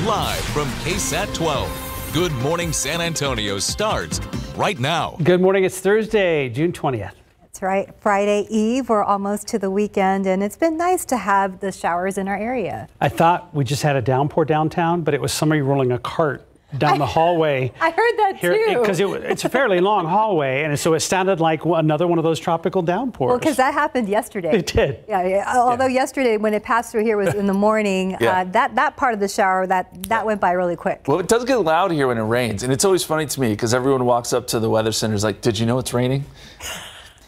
live from KSAT 12. Good Morning San Antonio starts right now. Good morning. It's Thursday, June 20th. That's right. Friday Eve. We're almost to the weekend, and it's been nice to have the showers in our area. I thought we just had a downpour downtown, but it was somebody rolling a cart down the hallway. I heard that too. Because it's a fairly long hallway, and so it sounded like another one of those tropical downpours. Well, because that happened yesterday. It did. Yeah. Although yesterday, when it passed through here, was in the morning. That part of the shower that went by really quick. Well, it does get loud here when it rains, and it's always funny to me because everyone walks up to the weather center is like, "Did you know it's raining?"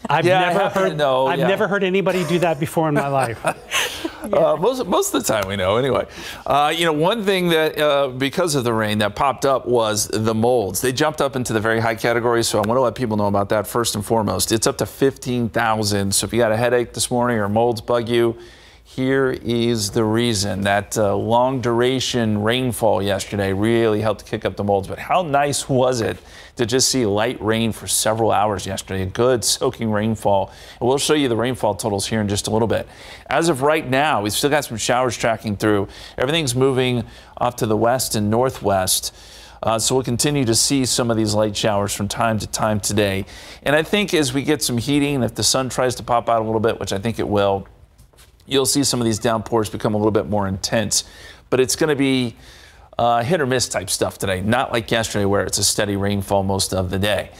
I've never heard anybody do that before in my life. Most of the time we know anyway. One thing that because of the rain that popped up was the molds. They jumped up into the very high category, so I want to let people know about that first and foremost. It's up to 15,000. So if you got a headache this morning or molds bug you, here is the reason. That long duration rainfall yesterday really helped kick up the molds. But how nice was it to just see light rain for several hours yesterday? A good soaking rainfall. And we'll show you the rainfall totals here in just a little bit. As of right now, we've still got some showers tracking through. Everything's moving off to the west and northwest. So we'll continue to see some of these light showers from time to time today. And I think as we get some heating, if the sun tries to pop out a little bit, which I think it will, you'll see some of these downpours become a little bit more intense. But it's going to be hit or miss type stuff today, not like yesterday where it's a steady rainfall most of the day.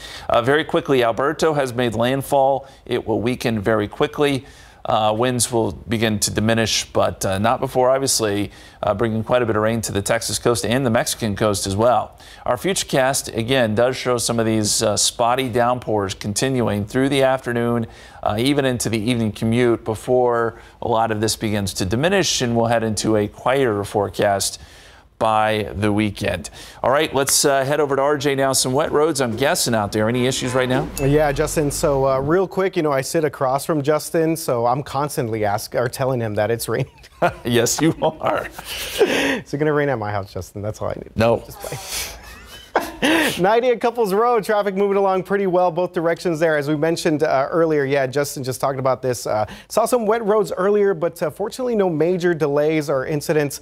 Very quickly, Alberto has made landfall. It will weaken very quickly. Winds will begin to diminish, but not before, obviously, bringing quite a bit of rain to the Texas coast and the Mexican coast as well. Our futurecast, again, does show some of these spotty downpours continuing through the afternoon, even into the evening commute before a lot of this begins to diminish, and we'll head into a quieter forecast by the weekend. All right, let's head over to RJ now. Some wet roads, I'm guessing, out there. Any issues right now? Yeah, Justin. So real quick, I sit across from Justin, so I'm constantly telling him that it's raining. Yes, you are. Is it going to rain at my house, Justin? That's all I need. No. 90 at Couples Road, traffic moving along pretty well both directions there. As we mentioned earlier, Justin just talked about this. Saw some wet roads earlier, but fortunately no major delays or incidents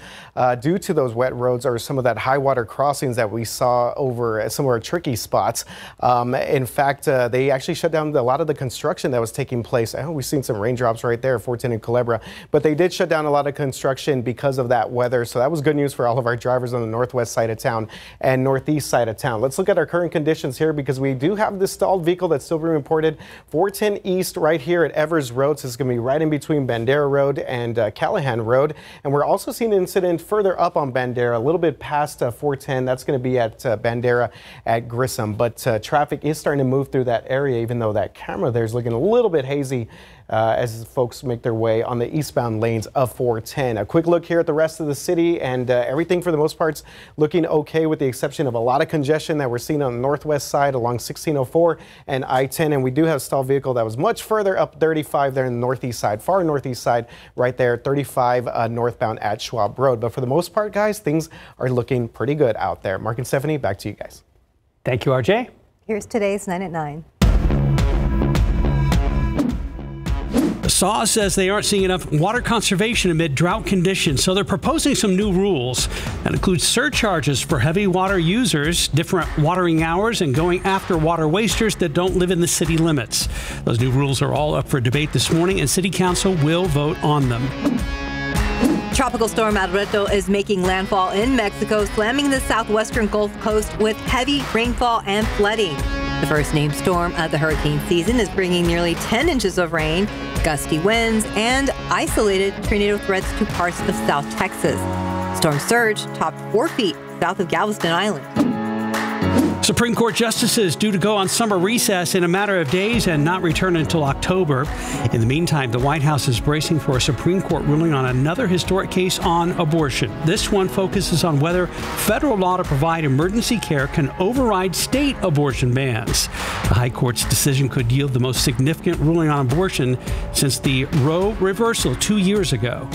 due to those wet roads or some of that high water crossings that we saw over some of our tricky spots. In fact, they actually shut down a lot of the construction that was taking place. We've seen some raindrops right there, 410 and Culebra, but they did shut down a lot of construction because of that weather. So that was good news for all of our drivers on the northwest side of town and northeast side of town. Let's look at our current conditions here because we do have this stalled vehicle that's still being reported 410 East right here at Evers Road. So it's going to be right in between Bandera Road and Callahan Road. And we're also seeing an incident further up on Bandera, a little bit past 410. That's going to be at Bandera at Grissom. But traffic is starting to move through that area, even though that camera there is looking a little bit hazy as folks make their way on the eastbound lanes of 410. A quick look here at the rest of the city, and everything for the most part's looking okay with the exception of a lot of congestion that we're seeing on the northwest side along 1604 and I-10. And we do have a stalled vehicle that was much further up 35 there in the northeast side, far northeast side, right there, 35 northbound at Schwab Road. But for the most part, guys, things are looking pretty good out there. Mark and Stephanie, back to you guys. Thank you, RJ. Here's today's 9 at 9. SAW says they aren't seeing enough water conservation amid drought conditions, so they're proposing some new rules that include surcharges for heavy water users, different watering hours, and going after water wasters that don't live in the city limits. Those new rules are all up for debate this morning, and City Council will vote on them. Tropical storm Alberto is making landfall in Mexico, slamming the southwestern Gulf Coast with heavy rainfall and flooding. The first named storm of the hurricane season is bringing nearly 10 inches of rain, gusty winds, and isolated tornado threats to parts of South Texas. Storm surge topped 4 feet south of Galveston Island. Supreme Court justices due to go on summer recess in a matter of days and not return until October. In the meantime, the White House is bracing for a Supreme Court ruling on another historic case on abortion. This one focuses on whether federal law to provide emergency care can override state abortion bans. The High Court's decision could yield the most significant ruling on abortion since the Roe reversal 2 years ago.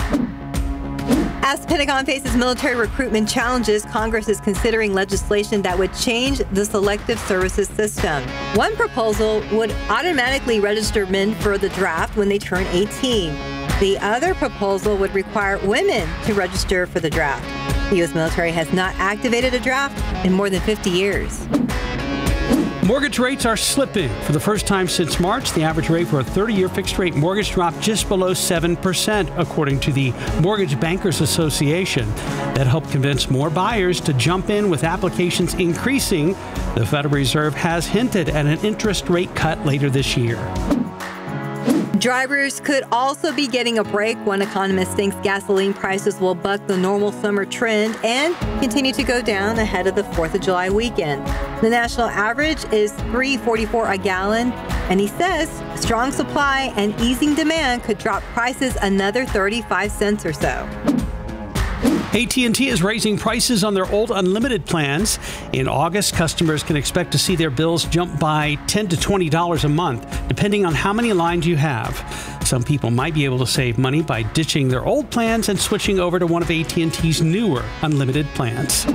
As the Pentagon faces military recruitment challenges, Congress is considering legislation that would change the Selective Services system. One proposal would automatically register men for the draft when they turn 18. The other proposal would require women to register for the draft. The U.S. military has not activated a draft in more than 50 years. Mortgage rates are slipping. For the first time since March, the average rate for a 30-year fixed-rate mortgage dropped just below 7%, according to the Mortgage Bankers Association. That helped convince more buyers to jump in with applications increasing. The Federal Reserve has hinted at an interest rate cut later this year. Drivers could also be getting a break. One economist thinks gasoline prices will buck the normal summer trend and continue to go down ahead of the 4th of July weekend. The national average is $3.44 a gallon, and he says strong supply and easing demand could drop prices another 35 cents or so. AT&T is raising prices on their old unlimited plans. In August, customers can expect to see their bills jump by $10 to $20 a month, depending on how many lines you have. Some people might be able to save money by ditching their old plans and switching over to one of AT&T's newer unlimited plans.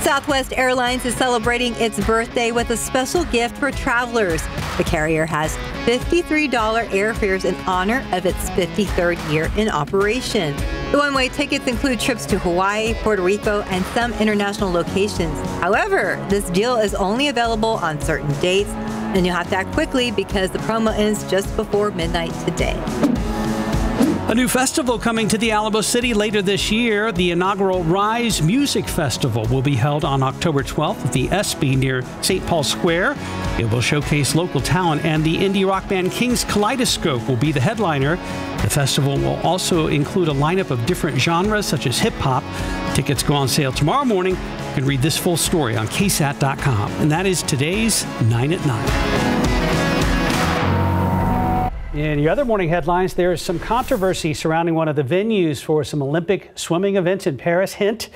Southwest Airlines is celebrating its birthday with a special gift for travelers. The carrier has $53 airfares in honor of its 53rd year in operation. The one-way tickets include trips to Hawaii, Puerto Rico, and some international locations. However, this deal is only available on certain dates, and you'll have to act quickly because the promo ends just before midnight today. A new festival coming to the Alamo City later this year. The inaugural Rise Music Festival will be held on October 12th at the ESPY near St. Paul Square. It will showcase local talent, and the indie rock band King's Kaleidoscope will be the headliner. The festival will also include a lineup of different genres such as hip-hop. Tickets go on sale tomorrow morning. You can read this full story on KSAT.com. And that is today's 9 at 9. In your other morning headlines, there is some controversy surrounding one of the venues for some Olympic swimming events in Paris. Hint,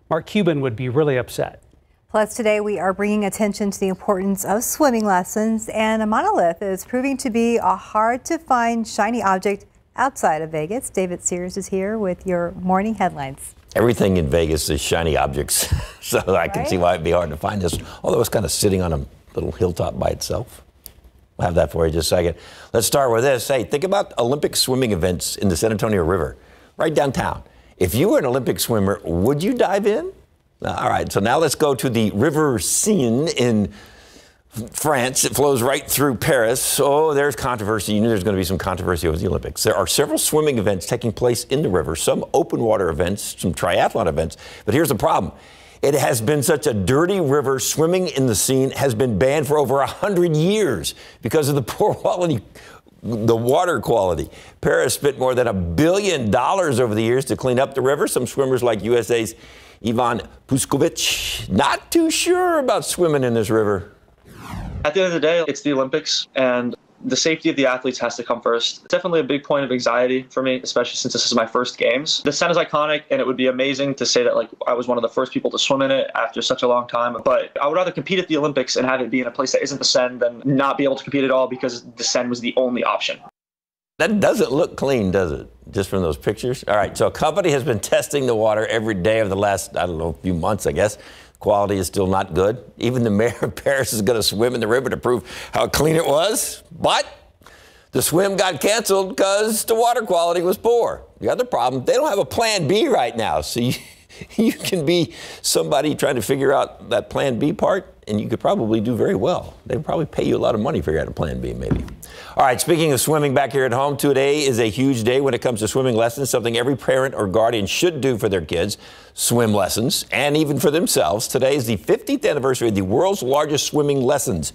Mark Cuban would be really upset. Plus, today we are bringing attention to the importance of swimming lessons, and a monolith is proving to be a hard-to-find shiny object outside of Vegas. David Sears is here with your morning headlines. Everything in Vegas is shiny objects, so I can see why it'd be hard to find this, although it's kind of sitting on a little hilltop by itself. We'll have that for you in just a second. Let's start with this. Hey, think about Olympic swimming events in the San Antonio River, right downtown. If you were an Olympic swimmer, would you dive in? All right, so now let's go to the River Seine in France. It flows right through Paris. Oh, there's controversy. You knew there's going to be some controversy over the Olympics. There are several swimming events taking place in the river, some open water events, some triathlon events. But here's the problem. It has been such a dirty river. Swimming in the Seine has been banned for over 100 years because of the poor quality, the water quality. Paris spent more than $1 billion over the years to clean up the river. Some swimmers like USA's Ivan Puskovic, not too sure about swimming in this river. At the end of the day, it's the Olympics, and the safety of the athletes has to come first. It's definitely a big point of anxiety for me, especially since this is my first games. The Seine is iconic, and it would be amazing to say that I was one of the first people to swim in it after such a long time. But I would rather compete at the Olympics and have it be in a place that isn't the Seine than not be able to compete at all because the Seine was the only option. That doesn't look clean, does it? Just from those pictures? All right, so a company has been testing the water every day over the last, few months, I guess. Quality is still not good. Even the mayor of Paris is going to swim in the river to prove how clean it was. But the swim got canceled because the water quality was poor. The other problem, they don't have a plan B right now. So you can be somebody trying to figure out that plan B part, and you could probably do very well. They'd probably pay you a lot of money to figure out a plan B, maybe. All right, speaking of swimming back here at home, today is a huge day when it comes to swimming lessons, something every parent or guardian should do for their kids, swim lessons, and even for themselves. Today is the 50th anniversary of the world's largest swimming lessons.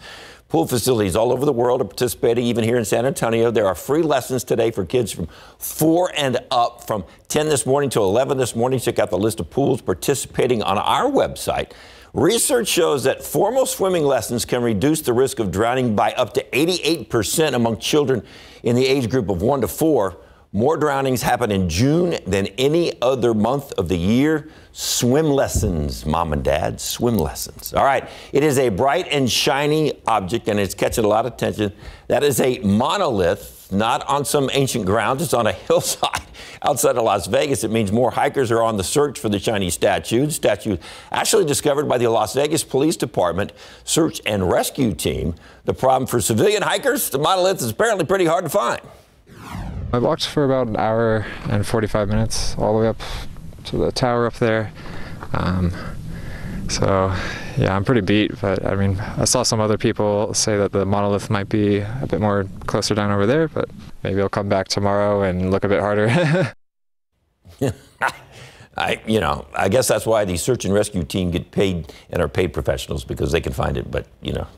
Pool facilities all over the world are participating, even here in San Antonio. There are free lessons today for kids from 4 and up, from 10 this morning to 11 this morning. Check out the list of pools participating on our website. Research shows that formal swimming lessons can reduce the risk of drowning by up to 88% among children in the age group of 1 to 4. More drownings happen in June than any other month of the year. Swim lessons, mom and dad, swim lessons. All right, it is a bright and shiny object, and it's catching a lot of attention. That is a monolith, not on some ancient grounds. It's on a hillside outside of Las Vegas. It means more hikers are on the search for the shiny statue. The statue actually discovered by the Las Vegas Police Department Search and Rescue Team. The problem for civilian hikers, the monolith is apparently pretty hard to find. I walked for about an hour and 45 minutes all the way up to the tower up there. So yeah, I'm pretty beat, but I mean, I saw some other people say that the monolith might be a bit more closer down over there, but maybe I'll come back tomorrow and look a bit harder. I guess that's why the search and rescue team get paid and are paid professionals, because they can find it, but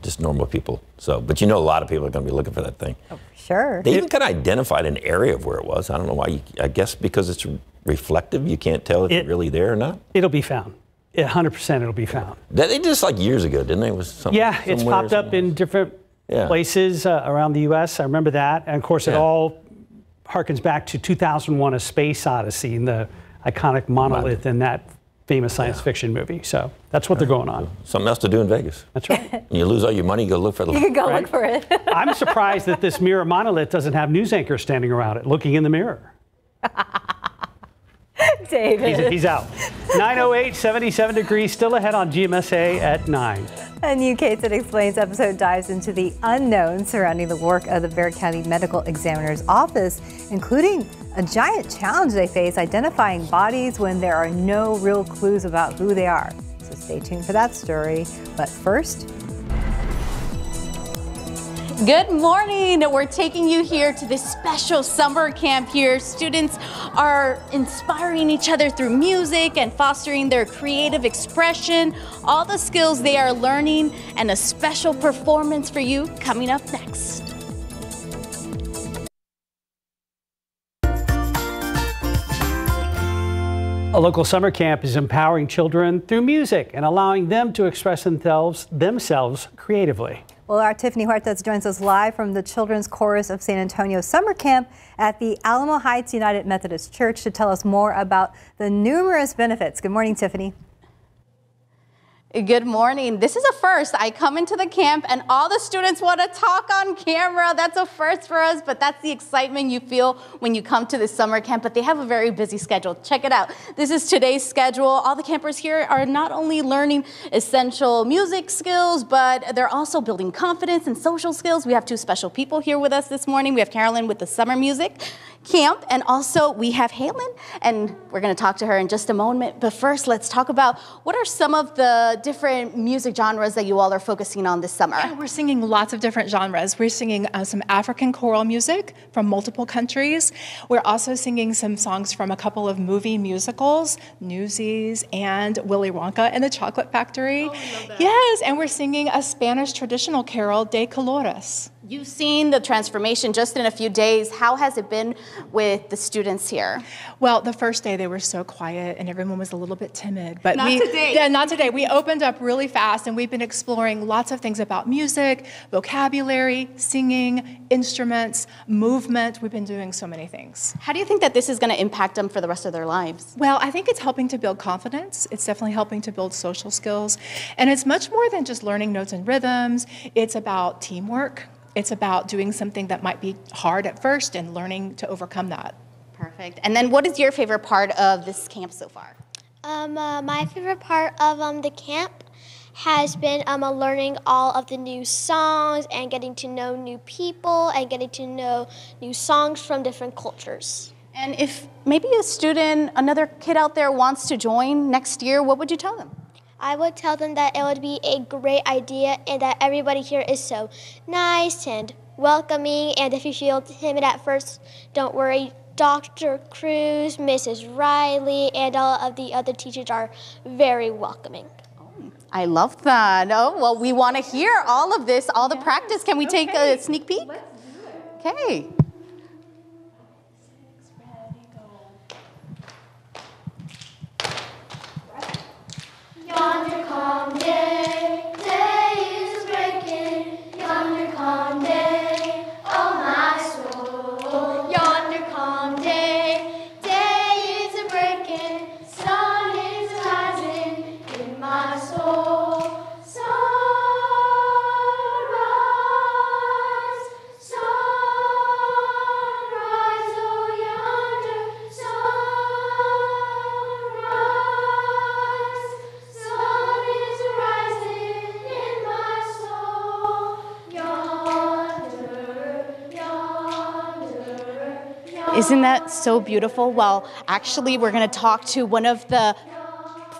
just normal people. So, but a lot of people are going to be looking for that thing. Oh, sure. They even kind of identified an area of where it was. I don't know why. I guess because it's reflective, you can't tell if it's really there or not. It'll be found. 100% it'll be found. They did this like years ago, didn't they? It was it's popped up in different places around the U.S. I remember that. And of course, it all harkens back to 2001: A Space Odyssey, and the iconic monolith in that famous science fiction movie. So that's what they're going on. Something else to do in Vegas. That's right. When you lose all your money, go look for the. You can go look for it. I'm surprised that this mirror monolith doesn't have news anchors standing around it, looking in the mirror. David. He's out. 9:08, 77 degrees, still ahead on GMSA at 9. A new KSAT Explains episode dives into the unknown surrounding the work of the Bexar County Medical Examiner's Office, including a giant challenge they face identifying bodies when there are no real clues about who they are. So stay tuned for that story. But first, good morning. We're taking you here to this special summer camp here. Students are inspiring each other through music and fostering their creative expression, all the skills they are learning, and a special performance for you coming up next. A local summer camp is empowering children through music and allowing them to express themselves creatively. Well, our Tiffany Huertas joins us live from the Children's Chorus of San Antonio Summer Camp at the Alamo Heights United Methodist Church to tell us more about the numerous benefits. Good morning, Tiffany. Good morning. This is a first. I come into the camp and all the students want to talk on camera. That's a first for us, but that's the excitement you feel when you come to the summer camp. But they have a very busy schedule. Check it out. This is today's schedule. All the campers here are not only learning essential music skills, but they're also building confidence and social skills. We have two special people here with us this morning. We have Carolyn with the summer music camp, and also we have Halen, and we're going to talk to her in just a moment. But first, let's talk about what are some of the different music genres that you all are focusing on this summer. Yeah, we're singing lots of different genres. We're singing some African choral music from multiple countries. We're also singing some songs from a couple of movie musicals, Newsies and Willy Wonka and the Chocolate Factory. Oh, yes, and we're singing a Spanish traditional carol, De Colores. You've seen the transformation just in a few days. How has it been with the students here? Well, the first day they were so quiet and everyone was a little bit timid. But not today. Yeah, not today. We opened up really fast and we've been exploring lots of things about music, vocabulary, singing, instruments, movement. We've been doing so many things. How do you think that this is going to impact them for the rest of their lives? Well, I think it's helping to build confidence. It's definitely helping to build social skills. And it's much more than just learning notes and rhythms. It's about teamwork. It's about doing something that might be hard at first and learning to overcome that. Perfect. And then what is your favorite part of this camp so far? My favorite part of the camp has been learning all of the new songs and getting to know new people and getting to know new songs from different cultures. And if maybe a student, another kid out there wants to join next year, what would you tell them? I would tell them that it would be a great idea and that everybody here is so nice and welcoming. And if you feel timid at first, don't worry. Dr. Cruz, Mrs. Riley, and all of the other teachers are very welcoming. I love that. Oh, well, we want to hear all of this, all the practice. Can we take a sneak peek? Let's do it. Okay. Yonder calm day, day is breaking. Yonder calm day, oh my soul. Yonder calm day, day is breaking. Sun is rising in my soul. Sunrise, sunrise. Isn't that so beautiful? Well, actually, we're going to talk to one of the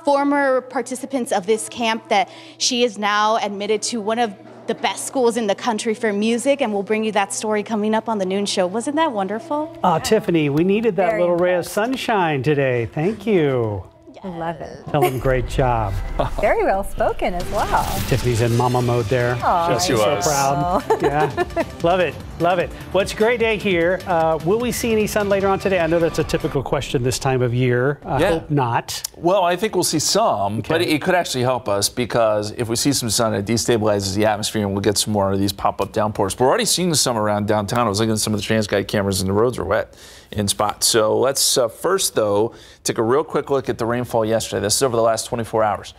former participants of this camp that she is now admitted to one of the best schools in the country for music, and we'll bring you that story coming up on the noon show. Wasn't that wonderful? Oh, Tiffany, we needed that Very little ray of impressed. sunshine today. Thank you. Love it. Tell them great job. Very well spoken as well. Tiffany's in mama mode there. Aw, Yes, she So was. proud. Yeah. Love it. Love it. Well, it's a great day here. Will we see any sun later on today? I know that's a typical question this time of year. I hope not. Well, I think we'll see some, but it could actually help us because if we see some sun, it destabilizes the atmosphere and we'll get some more of these pop-up downpours. We're already seeing some around downtown. I was looking at some of the TransGuide cameras and the roads are wet in spots. So let's first, though, take a real quick look at the rainfall yesterday. This is over the last 24 hours.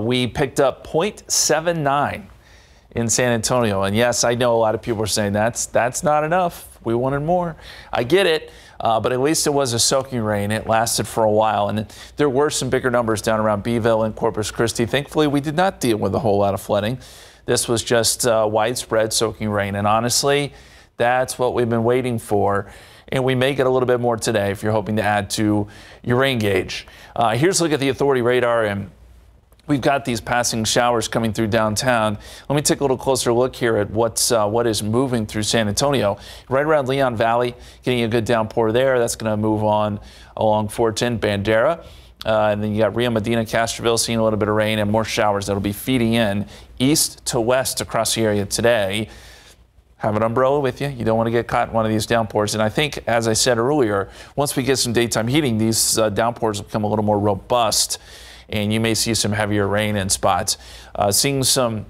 We picked up 0.79 in San Antonio. And yes, I know a lot of people are saying that's not enough. We wanted more. I get it. But at least it was a soaking rain. It lasted for a while. And there were some bigger numbers down around Beeville and Corpus Christi. Thankfully, we did not deal with a whole lot of flooding. This was just widespread soaking rain. And honestly, that's what we've been waiting for. And we may get a little bit more today if you're hoping to add to your rain gauge. Here's a look at the authority radar. And we've got these passing showers coming through downtown. Let me take a little closer look here at what is moving through San Antonio. Right around Leon Valley, getting a good downpour there. That's going to move on along 410 Bandera. And then you got Rio Medina, Castroville, seeing a little bit of rain and more showers that'll be feeding in east to west across the area today. Have an umbrella with you. You don't want to get caught in one of these downpours. And I think, as I said earlier, once we get some daytime heating, these downpours will become a little more robust. And you may see some heavier rain in spots. Seeing some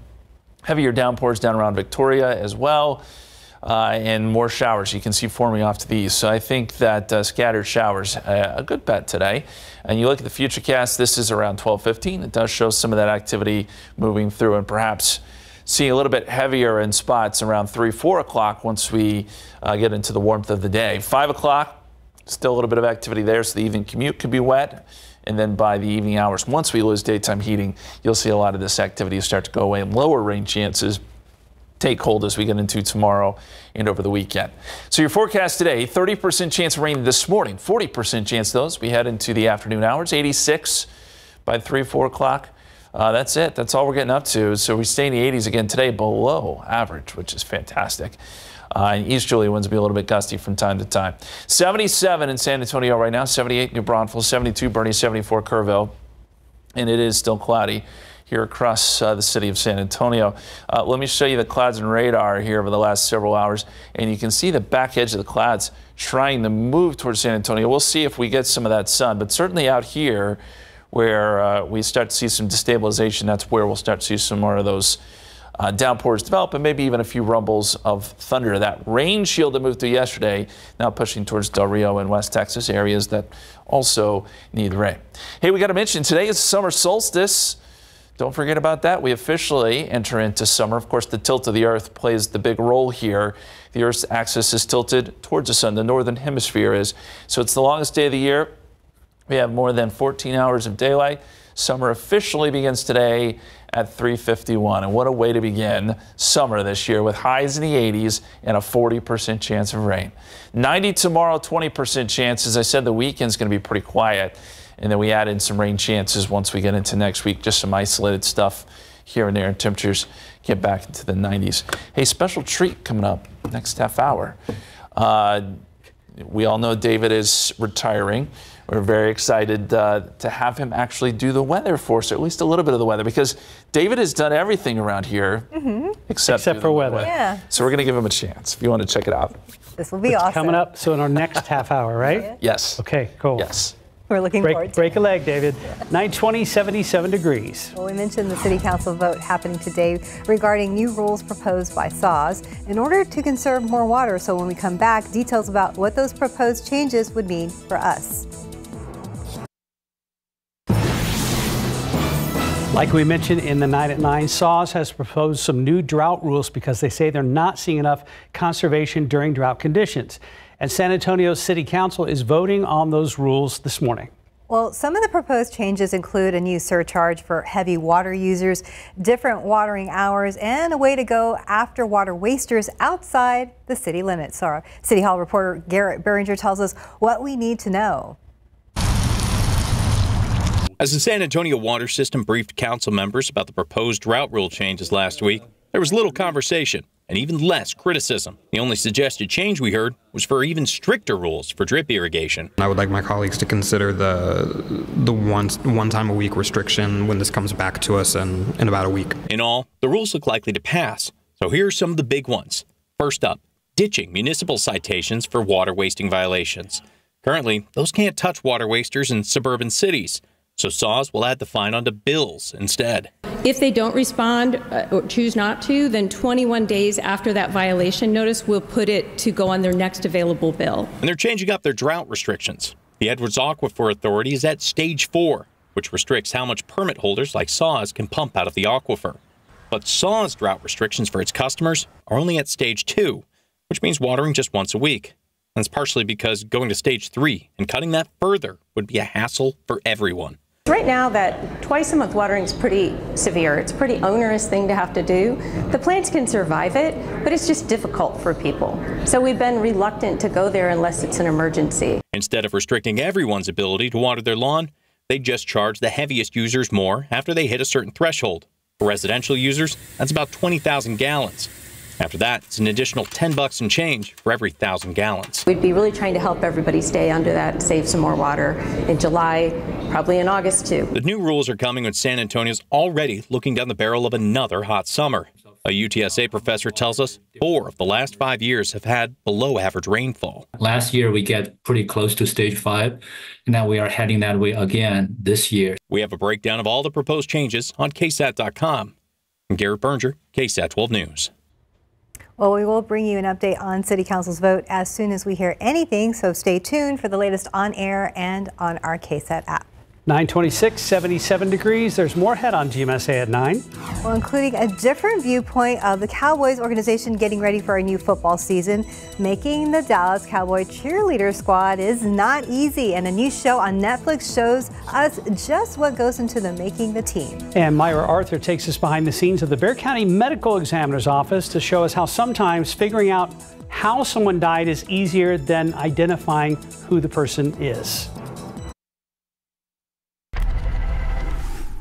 heavier downpours down around Victoria as well, and more showers you can see forming off to the east. So I think that scattered showers, a good bet today. And you look at the futurecast, this is around 12:15. It does show some of that activity moving through and perhaps seeing a little bit heavier in spots around 3, 4 o'clock once we get into the warmth of the day. 5 o'clock, still a little bit of activity there, so the evening commute could be wet. And then by the evening hours, once we lose daytime heating, you'll see a lot of this activity start to go away and lower rain chances take hold as we get into tomorrow and over the weekend. So your forecast today, 30% chance of rain this morning, 40% chance those. We head into the afternoon hours, 86 by 3, 4 o'clock. That's it. That's all we're getting up to. So we stay in the 80s again today, below average, which is fantastic. And easterly winds will be a little bit gusty from time to time. 77 in San Antonio right now, 78 New Braunfels, 72 Bernie, 74 Kerrville. And it is still cloudy here across the city of San Antonio. Let me show you the clouds and radar here over the last several hours. And you can see the back edge of the clouds trying to move towards San Antonio. We'll see if we get some of that sun. But certainly out here where we start to see some destabilization, that's where we'll start to see some more of those downpours develop and maybe even a few rumbles of thunder. That rain shield that moved through yesterday now pushing towards Del Rio and West Texas, areas that also need rain. Hey, we got to mention today is summer solstice. Don't forget about that. We officially enter into summer. Of course, the tilt of the Earth plays the big role here. The Earth's axis is tilted towards the sun. The northern hemisphere is. So it's the longest day of the year. We have more than 14 hours of daylight. Summer officially begins today at 3:51. And what a way to begin summer this year with highs in the 80s and a 40% chance of rain. 90 tomorrow, 20% chance. As I said, the weekend's going to be pretty quiet. And then we add in some rain chances once we get into next week. Just some isolated stuff here and there. And temperatures get back into the 90s. Hey, special treat coming up next half hour. We all know David is retiring. We're very excited to have him actually do the weather for us, or at least a little bit of the weather, because David has done everything around here except for weather. Yeah. So we're going to give him a chance if you want to check it out. This will be awesome. Coming up, so in our next half hour, right? Yes. Okay, cool. Yes. We're looking forward to it. Break a leg, David. 920, 77 degrees. Well, we mentioned the City Council vote happening today regarding new rules proposed by SAWS in order to conserve more water. So when we come back, details about what those proposed changes would mean for us. Like we mentioned in the Night at 9, SAWS has proposed some new drought rules because they say they're not seeing enough conservation during drought conditions. And San Antonio City Council is voting on those rules this morning. Well, some of the proposed changes include a new surcharge for heavy water users, different watering hours, and a way to go after water wasters outside the city limits. Our City Hall reporter Garrett Behringer tells us what we need to know. As the San Antonio Water System briefed council members about the proposed drought rule changes last week, there was little conversation and even less criticism. The only suggested change we heard was for even stricter rules for drip irrigation. I would like my colleagues to consider the one time a week restriction when this comes back to us in about a week. In all, the rules look likely to pass. So here are some of the big ones. First up, ditching municipal citations for water wasting violations. Currently, those can't touch water wasters in suburban cities. So SAWS will add the fine onto bills instead. If they don't respond or choose not to, then 21 days after that violation notice, we'll put it to go on their next available bill. And they're changing up their drought restrictions. The Edwards Aquifer Authority is at stage 4, which restricts how much permit holders like SAWS can pump out of the aquifer. But SAWS drought restrictions for its customers are only at stage 2, which means watering just once a week. And it's partially because going to stage 3 and cutting that further would be a hassle for everyone. Right now, that twice a month watering is pretty severe. It's a pretty onerous thing to have to do. The plants can survive it, but it's just difficult for people. So we've been reluctant to go there unless it's an emergency. Instead of restricting everyone's ability to water their lawn, they just charge the heaviest users more after they hit a certain threshold. For residential users, that's about 20,000 gallons. After that, it's an additional $10 and change for every 1,000 gallons. We'd be really trying to help everybody stay under that, save some more water in July, probably in August too. The new rules are coming when San Antonio's already looking down the barrel of another hot summer. A UTSA professor tells us 4 of the last 5 years have had below average rainfall. Last year, we get pretty close to stage 5, and now we are heading that way again this year. We have a breakdown of all the proposed changes on KSAT.com. I'm Garrett Behringer, KSAT 12 News. Well, we will bring you an update on City Council's vote as soon as we hear anything, so stay tuned for the latest on air and on our KSAT app. 926, 77 degrees. There's more ahead on GMSA at 9. Well, including a different viewpoint of the Cowboys organization getting ready for a new football season. Making the Dallas Cowboy cheerleader squad is not easy, and a new show on Netflix shows us just what goes into the making the team. And Myra Arthur takes us behind the scenes of the Bexar County Medical Examiner's Office to show us how sometimes figuring out how someone died is easier than identifying who the person is.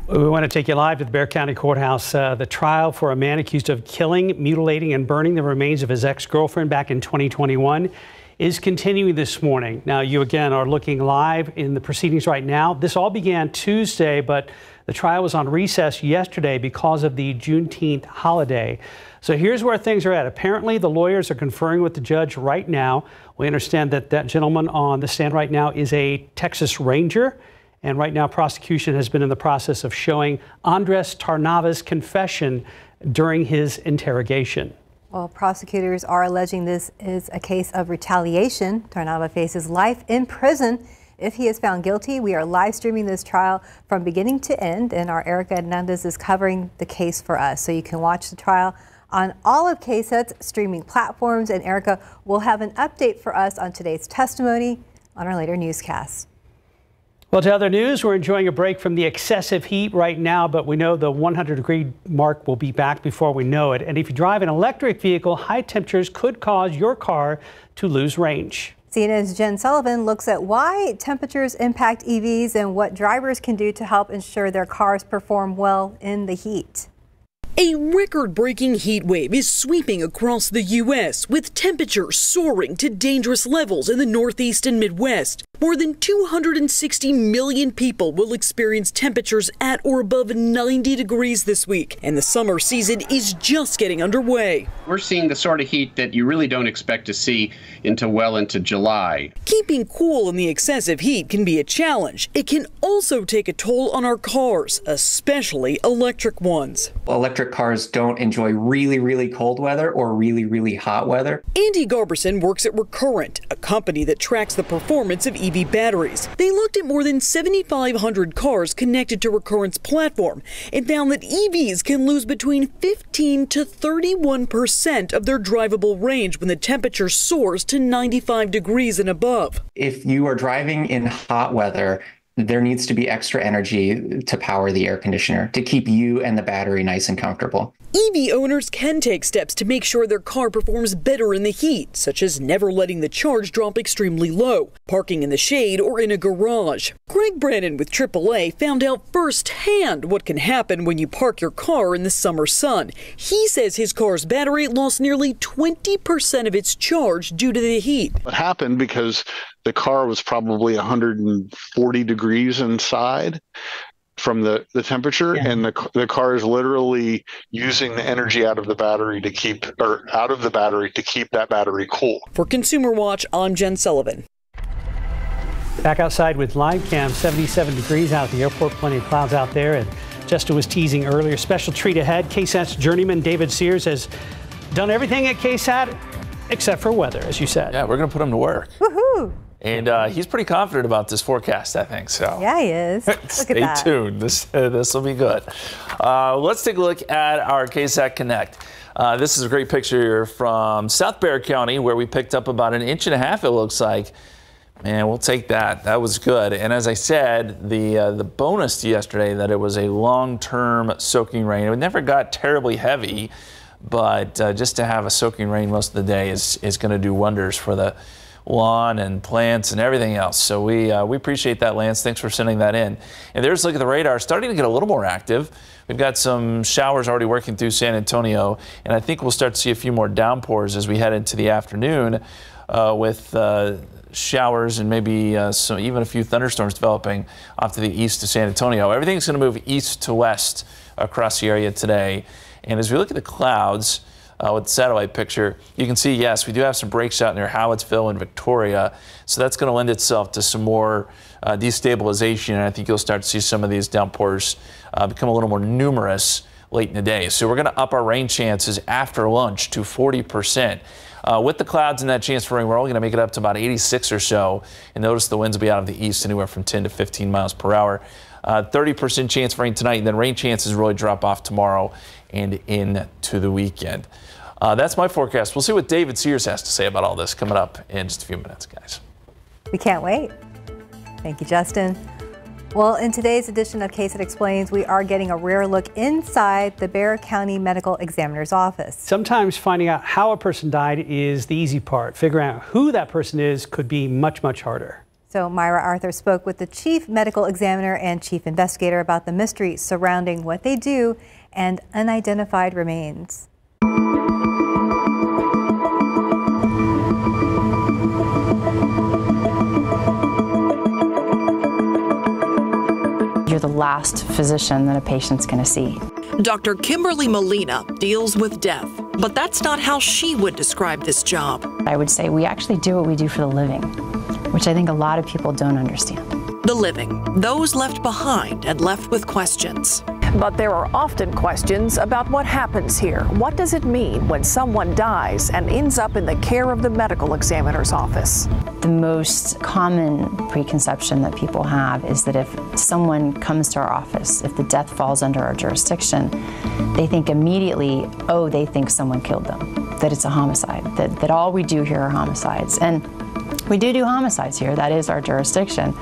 We want to take you live to the Bexar County Courthouse. The trial for a man accused of killing, mutilating, and burning the remains of his ex-girlfriend back in 2021 is continuing this morning. Now, you again are looking live in the proceedings right now. This all began Tuesday, but the trial was on recess yesterday because of the Juneteenth holiday. So here's where things are at. Apparently, the lawyers are conferring with the judge right now. We understand that that gentleman on the stand right now is a Texas Ranger. And right now, prosecution has been in the process of showing Andres Tarnava's confession during his interrogation. Well, prosecutors are alleging this is a case of retaliation. Tarnava faces life in prison if he is found guilty. We are live streaming this trial from beginning to end, and our Erica Hernandez is covering the case for us. So you can watch the trial on all of KSAT's streaming platforms, and Erica will have an update for us on today's testimony on our later newscast. Well, to other news, we're enjoying a break from the excessive heat right now, but we know the 100-degree mark will be back before we know it. And if you drive an electric vehicle, high temperatures could cause your car to lose range. CNN's Jen Sullivan looks at why temperatures impact EVs and what drivers can do to help ensure their cars perform well in the heat. A record-breaking heat wave is sweeping across the U.S., with temperatures soaring to dangerous levels in the Northeast and Midwest. More than 260 million people will experience temperatures at or above 90 degrees this week, and the summer season is just getting underway. We're seeing the sort of heat that you really don't expect to see until well into July. Keeping cool in the excessive heat can be a challenge. It can also take a toll on our cars, especially electric ones. Electric cars don't enjoy really cold weather or really hot weather. Andy Garberson works at Recurrent, a company that tracks the performance of EV batteries. They looked at more than 7,500 cars connected to Recurrent's platform and found that EVs can lose between 15 to 31% of their drivable range when the temperature soars to 95 degrees and above. If you are driving in hot weather, there needs to be extra energy to power the air conditioner to keep you and the battery nice and comfortable. EV owners can take steps to make sure their car performs better in the heat, such as never letting the charge drop extremely low, parking in the shade or in a garage. Greg Brennan with AAA found out firsthand what can happen when you park your car in the summer sun. He says his car's battery lost nearly 20% of its charge due to the heat. It happened because the car was probably 140 degrees inside from the temperature, and the car is literally using the energy out of the battery to keep that battery cool. For Consumer Watch, I'm Jen Sullivan. Back outside with live cam, 77 degrees out at the airport, plenty of clouds out there. And Justin was teasing earlier, special treat ahead. KSAT's journeyman David Sears has done everything at KSAT except for weather, as you said. Yeah, we're going to put him to work. Woohoo! And he's pretty confident about this forecast, I think. So yeah, he is. Look Stay at that. tuned. This will be good. Let's take a look at our KSAT Connect. This is a great picture here from South Bexar County, where we picked up about 1.5 inches, it looks like. Man, we'll take that. That was good. And as I said, the bonus to yesterday that it was a long-term soaking rain. It never got terribly heavy, but just to have a soaking rain most of the day is going to do wonders for the lawn and plants and everything else. So we appreciate that, Lance. Thanks for sending that in. And there's a look at the radar, starting to get a little more active. We've got some showers already working through San Antonio, and I think we'll start to see a few more downpours as we head into the afternoon with showers and maybe even a few thunderstorms developing off to the east of San Antonio. Everything's going to move east to west across the area today. And as we look at the clouds, with the satellite picture, you can see, yes, we do have some breaks out near Howardsville and Victoria. So that's going to lend itself to some more destabilization. And I think you'll start to see some of these downpours become a little more numerous late in the day. So we're going to up our rain chances after lunch to 40%. With the clouds and that chance for rain, we're only going to make it up to about 86 or so. And notice the winds will be out of the east anywhere from 10 to 15 miles per hour. 30% chance for rain tonight, and then rain chances really drop off tomorrow and into the weekend. That's my forecast. We'll see what David Sears has to say about all this coming up in just a few minutes, guys. We can't wait. Thank you, Justin. Well, in today's edition of KSAT Explains, we are getting a rare look inside the Bexar County Medical Examiner's office. Sometimes finding out how a person died is the easy part. Figuring out who that person is could be much, much harder. So Myra Arthur spoke with the Chief Medical Examiner and Chief Investigator about the mystery surrounding what they do and unidentified remains. You're the last physician that a patient's going to see. Dr. Kimberly Molina deals with death, but that's not how she would describe this job. I would say we actually do what we do for the living, which I think a lot of people don't understand. The living, those left behind and left with questions. But there are often questions about what happens here. What does it mean when someone dies and ends up in the care of the medical examiner's office? The most common preconception that people have is that if someone comes to our office, if the death falls under our jurisdiction, they think immediately, oh, they think someone killed them, that it's a homicide, that all we do here are homicides. And we do homicides here, that is our jurisdiction.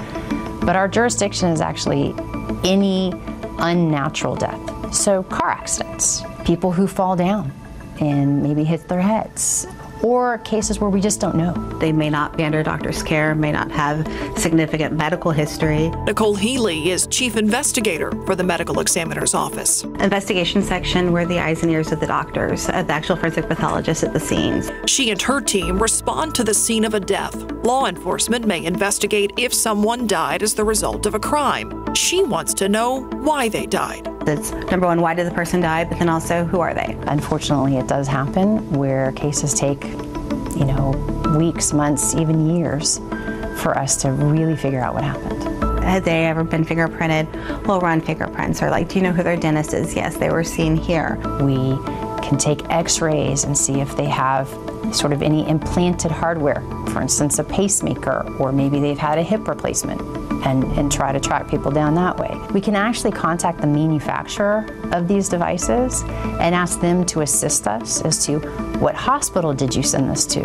But our jurisdiction is actually any unnatural death. So car accidents, people who fall down and maybe hit their heads, or cases where we just don't know. They may not be under doctor's care, may not have significant medical history. Nicole Healy is Chief Investigator for the Medical Examiner's Office. Investigation section where the eyes and ears of the doctors, the actual forensic pathologists at the scenes. She and her team respond to the scene of a death. Law enforcement may investigate if someone died as the result of a crime. She wants to know why they died. It's number one, why did the person die, but then also, who are they? Unfortunately, it does happen where cases take, weeks, months, even years for us to really figure out what happened. Had they ever been fingerprinted? We'll run fingerprints. Or do you know who their dentist is? Yes, they were seen here. We can take x-rays and see if they have sort of any implanted hardware, for instance, a pacemaker, or maybe they've had a hip replacement, and try to track people down that way. We can actually contact the manufacturer of these devices and ask them to assist us as to what hospital did you send this to?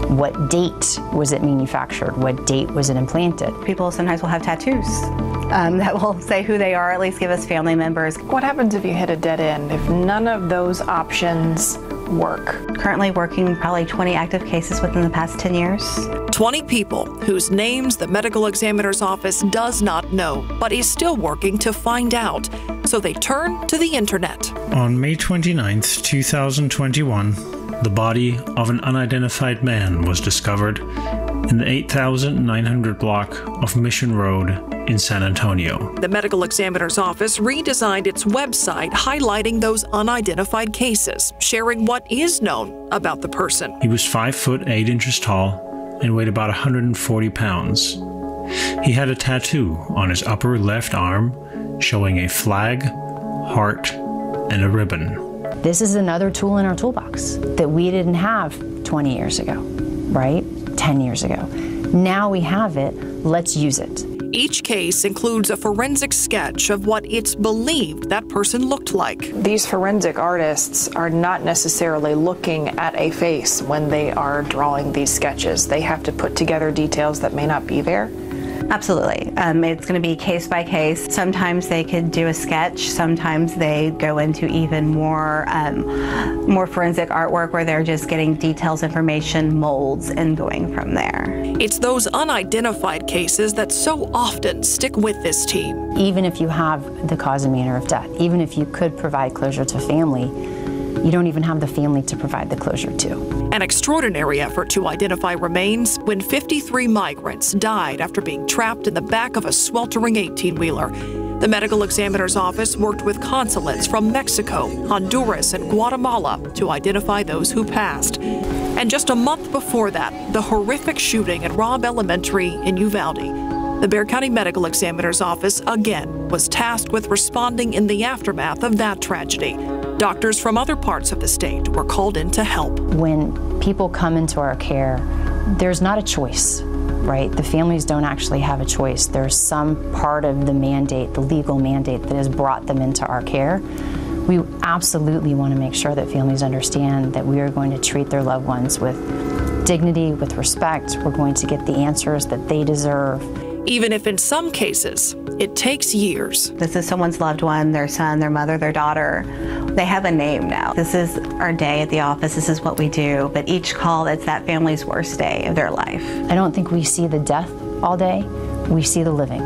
What date was it manufactured? What date was it implanted? People sometimes will have tattoos that will say who they are, at least give us family members. What happens if you hit a dead end, if none of those options work? Currently working probably 20 active cases within the past 10 years. 20 people whose names the medical examiner's office does not know, but is still working to find out. So they turn to the internet. On May 29th, 2021, the body of an unidentified man was discovered in the 8,900 block of Mission Road in San Antonio. The medical examiner's office redesigned its website highlighting those unidentified cases, sharing what is known about the person. He was 5 foot 8 inches tall and weighed about 140 pounds. He had a tattoo on his upper left arm showing a flag, heart, and a ribbon. This is another tool in our toolbox that we didn't have 20 years ago, right? 10 years ago. Now we have it, let's use it. Each case includes a forensic sketch of what it's believed that person looked like. These forensic artists are not necessarily looking at a face when they are drawing these sketches. They have to put together details that may not be there. Absolutely. It's going to be case by case. Sometimes they could do a sketch. Sometimes they go into even more forensic artwork where they're just getting details, information, molds, and going from there. It's those unidentified cases that so often stick with this team. Even if you have the cause and manner of death, even if you could provide closure to family, you don't even have the family to provide the closure to. An extraordinary effort to identify remains when 53 migrants died after being trapped in the back of a sweltering 18-wheeler. The medical examiner's office worked with consulates from Mexico, Honduras, and Guatemala to identify those who passed. And just a month before that, the horrific shooting at Robb Elementary in Uvalde. The Bexar County Medical Examiner's office again was tasked with responding in the aftermath of that tragedy. Doctors from other parts of the state were called in to help. When people come into our care, there's not a choice, right? The families don't actually have a choice. There's some part of the mandate, the legal mandate, that has brought them into our care. We absolutely want to make sure that families understand that we are going to treat their loved ones with dignity, with respect. We're going to get the answers that they deserve. Even if in some cases, it takes years. This is someone's loved one, their son, their mother, their daughter. They have a name now. This is our day at the office. This is what we do. But each call, it's that family's worst day of their life. I don't think we see the death all day. We see the living.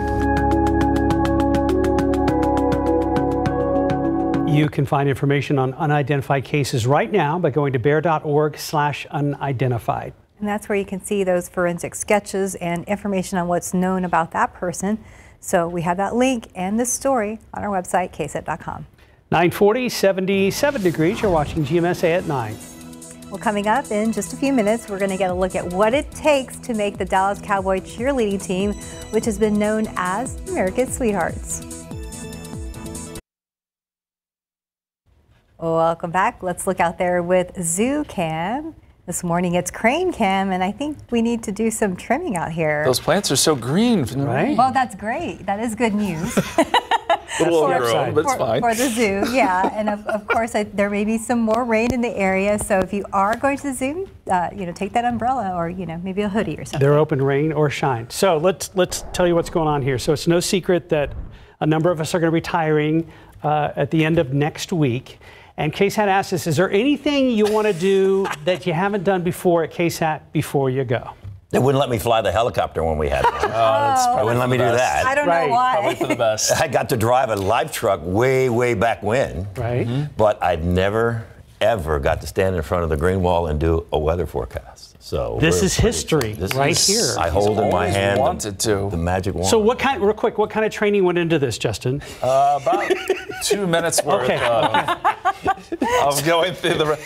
You can find information on unidentified cases right now by going to bear.org/unidentified. And that's where you can see those forensic sketches and information on what's known about that person. So we have that link and this story on our website, KSAT.com. 940, 77 degrees. You're watching GMSA at 9. Well, coming up in just a few minutes, we're going to get a look at what it takes to make the Dallas Cowboy cheerleading team, which has been known as America's Sweethearts. Welcome back. Let's look out there with Zoo Cam. This morning it's Crane Cam, and I think we need to do some trimming out here. Those plants are so green, right? Well, that's great. That is good news. A little overgrown, but it's fine. For the zoo, yeah. And of course, there may be some more rain in the area. So if you are going to the zoo, take that umbrella or, maybe a hoodie or something. They're open, rain or shine. So let's tell you what's going on here. So it's no secret that a number of us are going to be retiring at the end of next week. And KSAT asked us, is there anything you want to do that you haven't done before at KSAT before you go? They wouldn't let me fly the helicopter when we had it. They wouldn't let me do that. I don't know why. Probably for the best. I got to drive a live truck way back when. Right. But I'd never, ever got to stand in front of the green wall and do a weather forecast. So this is history right here. I hold in my hand the magic wand. So what kind of training went into this, Justin? About 2 minutes worth of going through the...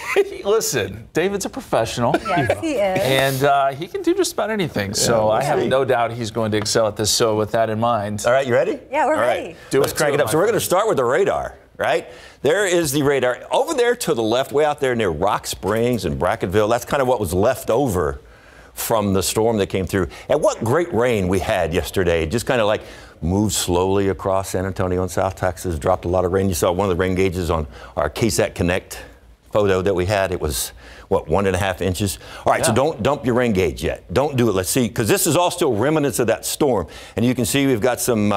Listen, David's a professional. Yes, he is. And he can do just about anything. So I have no doubt he's going to excel at this. So with that in mind... All right, you ready? Yeah, we're ready. Right. Let's crank it up. So we're going to start with the radar, right? There is the radar. Over there to the left, way out there near Rock Springs and Brackettville, that's kind of what was left over from the storm that came through. And what great rain we had yesterday. Just kind of like moved slowly across San Antonio and South Texas, dropped a lot of rain. You saw one of the rain gauges on our KSAT Connect photo that we had. It was what, 1.5 inches? All right, so don't dump your rain gauge yet. Don't do it. Let's see, because this is all still remnants of that storm. And you can see we've got some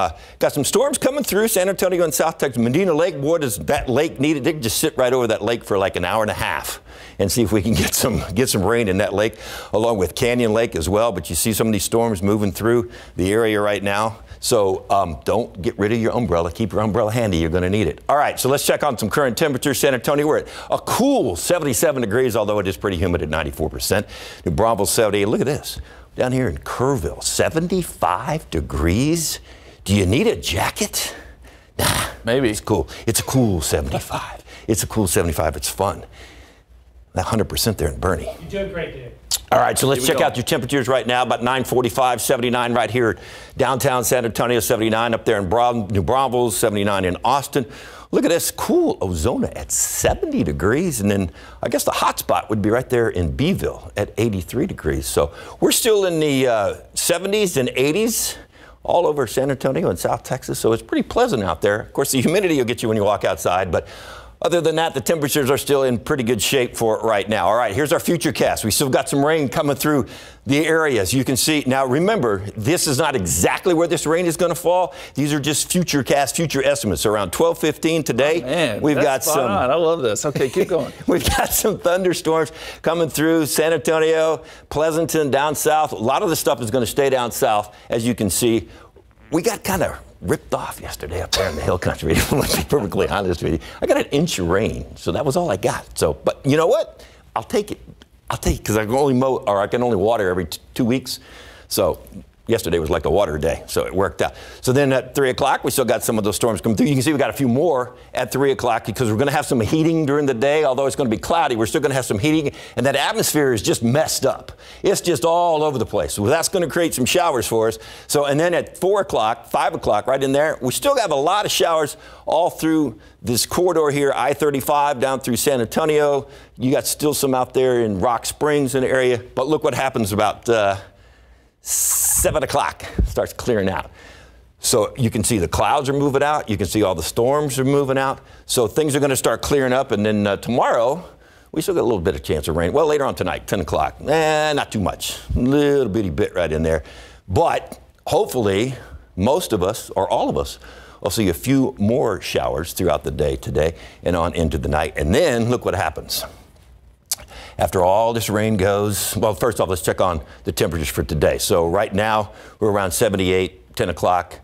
storms coming through San Antonio and South Texas. Medina Lake, boy, does that lake need it. They can just sit right over that lake for like an hour and a half and see if we can get some rain in that lake, along with Canyon Lake as well. But you see some of these storms moving through the area right now. So don't get rid of your umbrella. Keep your umbrella handy. You're going to need it. All right, so let's check on some current temperatures. San Antonio, we're at a cool 77 degrees, although it is pretty humid at 94%. New Braunfels, 78. Look at this. Down here in Kerrville, 75 degrees. Do you need a jacket? Nah, maybe. It's cool. It's a cool 75. It's a cool 75. It's fun. That 100% there in Bernie. You're doing great, Dave. All right, so let's check out your temperatures right now. About 9:45, 79 right here downtown San Antonio, 79 up there in New Braunfels, 79 in Austin. Look at this, cool Ozona at 70 degrees. And then I guess the hot spot would be right there in Beeville at 83 degrees. So we're still in the 70s and 80s all over San Antonio and South Texas. So it's pretty pleasant out there. Of course, the humidity will get you when you walk outside, but other than that, the temperatures are still in pretty good shape for it right now. All right, here's our future cast. We still got some rain coming through the areas. You can see, now remember, this is not exactly where this rain is going to fall. These are just future cast, future estimates. Around 12:15 today, man, we've got some. I love this. Okay, keep going. We've got some thunderstorms coming through San Antonio, Pleasanton, down south. A lot of the stuff is going to stay down south, as you can see. We got kind of ripped off yesterday up there in the hill country. To be perfectly honest with you, I got an inch of rain, so that was all I got. So, but you know what? I'll take it. I'll take it because I can only mow, or I can only water every 2 weeks. So yesterday was like a water day, so it worked out. So then at 3 o'clock, we still got some of those storms coming through. You can see we got a few more at 3 o'clock because we're going to have some heating during the day. Although it's going to be cloudy, we're still going to have some heating, and that atmosphere is just messed up. It's just all over the place. So that's going to create some showers for us. So, and then at 4 o'clock, 5 o'clock, right in there, we still have a lot of showers all through this corridor here, I-35 down through San Antonio. You got still some out there in Rock Springs and the area. But look what happens about 7 o'clock, starts clearing out. So you can see the clouds are moving out. You can see all the storms are moving out. So things are going to start clearing up. And then tomorrow, we still got a little bit of chance of rain. Well, later on tonight, 10 o'clock. Not too much. A little bitty bit right in there. But hopefully, most of us, or all of us, will see a few more showers throughout the day today and on into the night. And then look what happens. After all this rain goes, well, first off, let's check on the temperatures for today. So right now, we're around 78, 10 o'clock,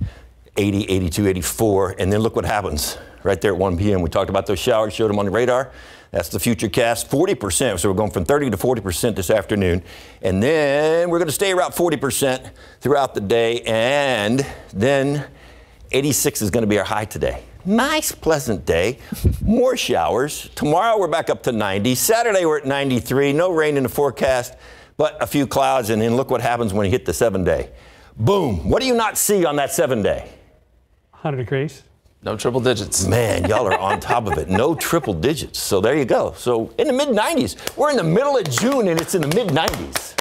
80, 82, 84. And then look what happens right there at 1 p.m. We talked about those showers, showed them on the radar. That's the future cast, 40%. So we're going from 30 to 40% this afternoon. And then we're going to stay around 40% throughout the day. And then 86 is going to be our high today. Nice, pleasant day. More showers. Tomorrow we're back up to 90. Saturday we're at 93. No rain in the forecast, but a few clouds. And then look what happens when you hit the 7-day. Boom. What do you not see on that 7-day? 100 degrees. No triple digits. Man, y'all are on top of it. No triple digits. So there you go. So in the mid-90s. We're in the middle of June and it's in the mid-90s.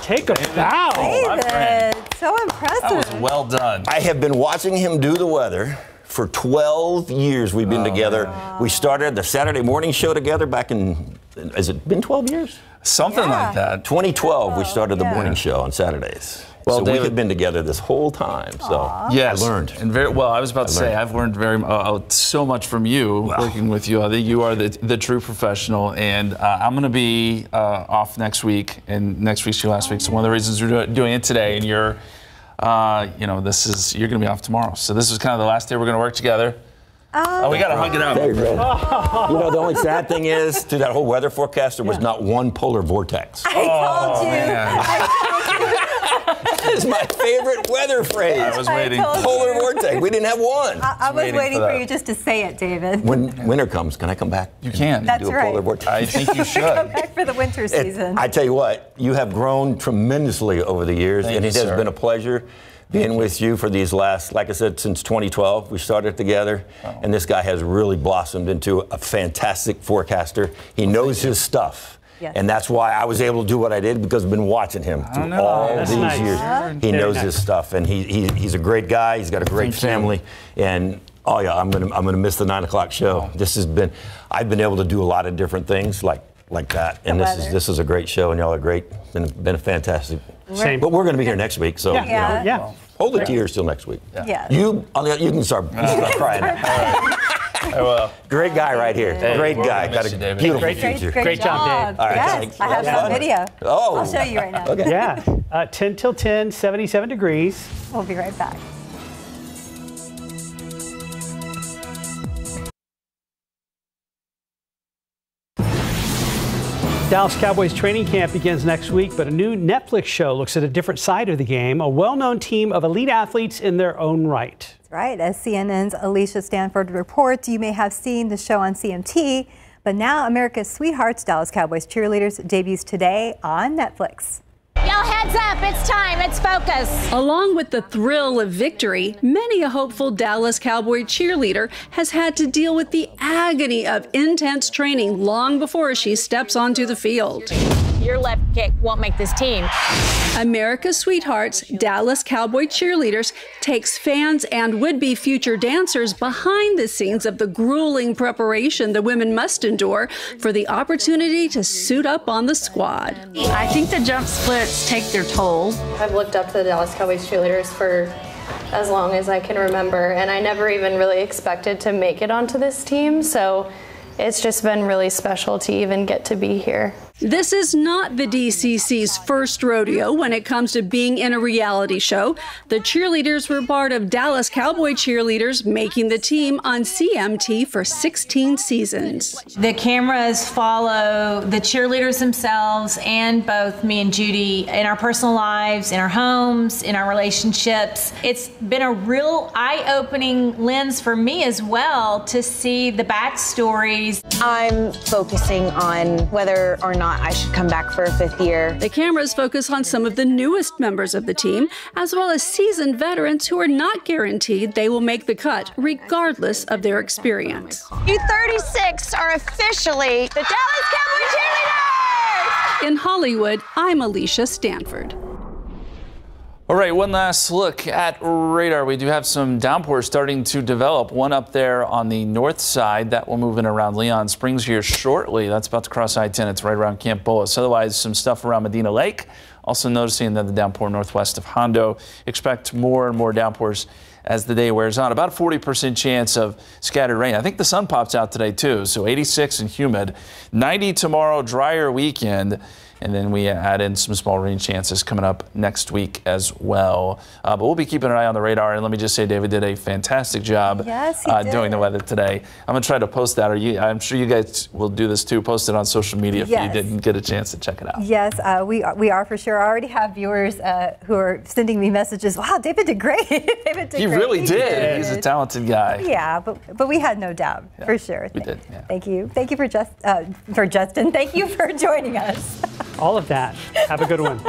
Take a bow. David, so impressive. That was well done. I have been watching him do the weather. For 12 years we've been together. We started the Saturday morning show together back in, has it been 12 years? Something like that. 2012 we started the morning show on Saturdays. Well, so David, we have been together this whole time. So yes, I learned. And very well. I was about to say I've learned so much from you working with you. I think you are the true professional. And I'm going to be off next week, and next week's your last week. So one of the reasons we're doing it today, and you're you're going to be off tomorrow. So this is kind of the last day we're going to work together. Oh, we got to hug it out. You know, the only sad thing is, through that whole weather forecast, there was not one polar vortex. I told you. That is my favorite weather phrase. I was waiting. Polar vortex. We didn't have one. I was waiting for you just to say it, David. When winter comes, can I come back? You can. That's do a right. polar vortex? I think you should. Come back for the winter season. I tell you what, you have grown tremendously over the years, and it has been a pleasure being with you for these last, like I said, since 2012. We started together, and this guy has really blossomed into a fantastic forecaster. He knows his stuff. Yes. And that's why I was able to do what I did, because I've been watching him through all these years. He knows his stuff, and he's a great guy. He's got a great family, and I'm gonna miss the 9 o'clock show. This has been, I've been able to do a lot of different things, like like that. And this is a great show, and y'all are great. Been a fantastic. Same. But we're going to be here next week, so Yeah. hold the tears till next week. Yeah. You can start crying. Well, great guy right here. Great guy. Got a beautiful future. Great job, Dave. All right, Yes, thanks. I have some video. Oh. I'll show you right now. Okay. Yeah. 10 till 10, 77 degrees. We'll be right back. Dallas Cowboys training camp begins next week, but a new Netflix show looks at a different side of the game, a well-known team of elite athletes in their own right. That's right. As CNN's Alicia Stanford reports, you may have seen the show on CMT, but now America's Sweethearts, Dallas Cowboys cheerleaders, debuts today on Netflix. Y'all heads up, it's time, it's focus. Along with the thrill of victory, many a hopeful Dallas Cowboy cheerleader has had to deal with the agony of intense training long before she steps onto the field. Your left kick won't make this team. America's Sweethearts, Dallas Cowboy cheerleaders takes fans and would-be future dancers behind the scenes of the grueling preparation the women must endure for the opportunity to suit up on the squad. I think the jump splits take their toll. I've looked up to the Dallas Cowboys cheerleaders for as long as I can remember, and I never even really expected to make it onto this team, so it's just been really special to even get to be here. This is not the DCC's first rodeo when it comes to being in a reality show. The cheerleaders were part of Dallas Cowboy cheerleaders making the team on CMT for 16 seasons. The cameras follow the cheerleaders themselves and both me and Judy in our personal lives, in our homes, in our relationships. It's been a real eye-opening lens for me as well to see the backstories. I'm focusing on whether or not I should come back for a 5th year. The cameras focus on some of the newest members of the team, as well as seasoned veterans who are not guaranteed they will make the cut, regardless of their experience. You 36 are officially the Dallas Cowboy cheerleaders! In Hollywood, I'm Alicia Stanford. All right, one last look at radar. We do have some downpours starting to develop. One up there on the north side that will move in around Leon Springs here shortly. That's about to cross I-10. It's right around Camp Bullis. Otherwise, some stuff around Medina Lake. Also noticing that the downpour northwest of Hondo. Expect more and more downpours as the day wears on. About a 40% chance of scattered rain. I think the sun pops out today too, so 86 and humid. 90 tomorrow, drier weekend. And then we add in some small rain chances coming up next week as well. But we'll be keeping an eye on the radar. And let me just say, David did a fantastic job doing the weather today. I'm going to try to post that. I'm sure you guys will do this too. Post it on social media if you didn't get a chance to check it out. Yes, we are for sure. I already have viewers who are sending me messages. Wow, David did great. David did he great. Really did. He's a talented guy. Yeah, but we had no doubt for sure. We did. Yeah. Thank you. Thank you for Justin. Thank you for joining us. All of that. Have a good one.